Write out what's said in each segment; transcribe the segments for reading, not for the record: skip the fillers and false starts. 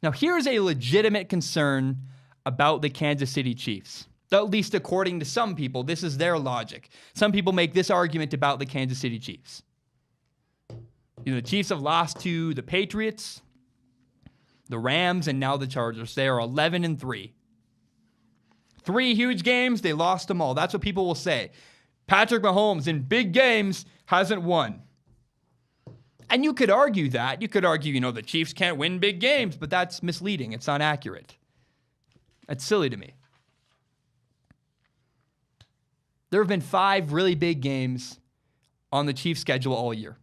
Now, here's a legitimate concern about the Kansas City Chiefs. At least according to some people, this is their logic. Some people make this argument about the Kansas City Chiefs. The Chiefs have lost to the Patriots, the Rams, and now the Chargers. They are 11-3. 3 huge games, they lost them all. That's what people will say. Patrick Mahomes in big games hasn't won. And you could argue that. You could argue, the Chiefs can't win big games, but that's misleading. It's not accurate. That's silly to me. There have been 5 really big games on the Chiefs' schedule all year.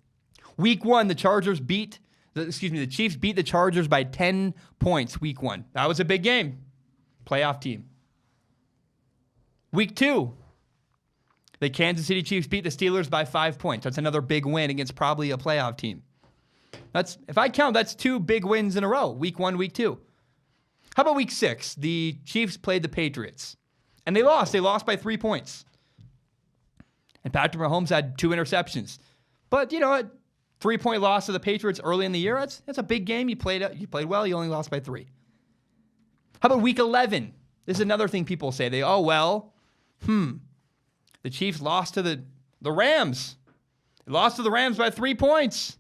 Week 1, the Chiefs beat the Chargers by 10 points week 1. That was a big game. Playoff team. Week 2, the Kansas City Chiefs beat the Steelers by 5 points. That's another big win against probably a playoff team. If I count, that's 2 big wins in a row. Week 1, week 2. How about week 6? The Chiefs played the Patriots. And they lost. They lost by 3 points. And Patrick Mahomes had 2 interceptions. But, a 3-point loss to the Patriots early in the year, that's a big game. You played well. You only lost by 3. How about week 11? This is another thing people say. The Chiefs lost to the Rams. They lost to the Rams by 3 points.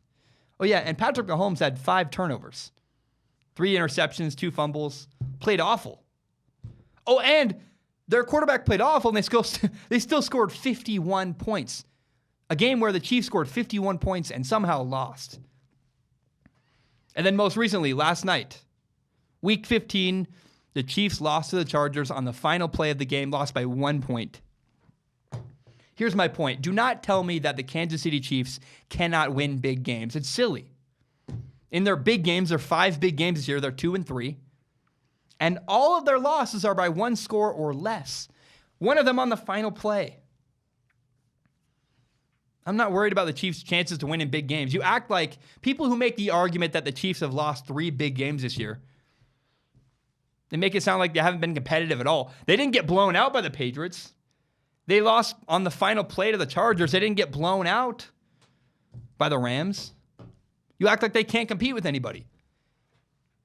Oh, yeah, and Patrick Mahomes had 5 turnovers. 3 interceptions, 2 fumbles. Played awful. Oh, and their quarterback played awful, and they still scored 51 points. A game where the Chiefs scored 51 points and somehow lost. And then most recently, last night, week 15, the Chiefs lost to the Chargers on the final play of the game, lost by 1 point. Here's my point. Do not tell me that the Kansas City Chiefs cannot win big games. It's silly. In their big games, there are 5 big games this year. They're 2-3. And all of their losses are by 1 score or less. One of them on the final play. I'm not worried about the Chiefs' chances to win in big games. You act like people who make the argument that the Chiefs have lost 3 big games this year, they make it sound like they haven't been competitive at all. They didn't get blown out by the Patriots. They lost on the final play to the Chargers. They didn't get blown out by the Rams. You act like they can't compete with anybody.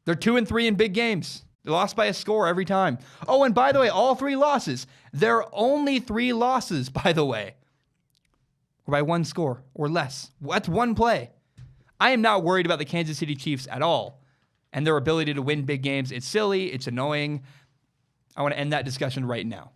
They're 2-3 in big games. They lost by a score every time. Oh, and by the way, all 3 losses, there are only 3 losses, by the way, or by 1 score or less. That's 1 play. I am not worried about the Kansas City Chiefs at all and their ability to win big games. It's silly. It's annoying. I want to end that discussion right now.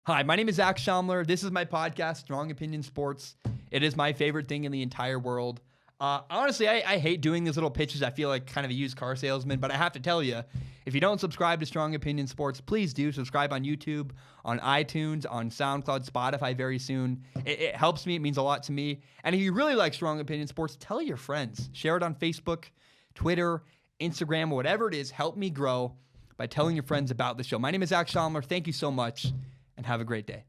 Hi, my name is Zach Schaumler. This is my podcast, Strong Opinion Sports. It is my favorite thing in the entire world. Honestly, I hate doing these little pitches. I feel like kind of a used car salesman, but I have to tell you, if you don't subscribe to Strong Opinion Sports, please do. Subscribe on YouTube, on iTunes, on SoundCloud, Spotify very soon. It helps me. It means a lot to me. And if you really like Strong Opinion Sports, tell your friends. Share it on Facebook, Twitter, Instagram, whatever it is. Help me grow by telling your friends about the show. My name is Zach Schaumler. Thank you so much, and have a great day.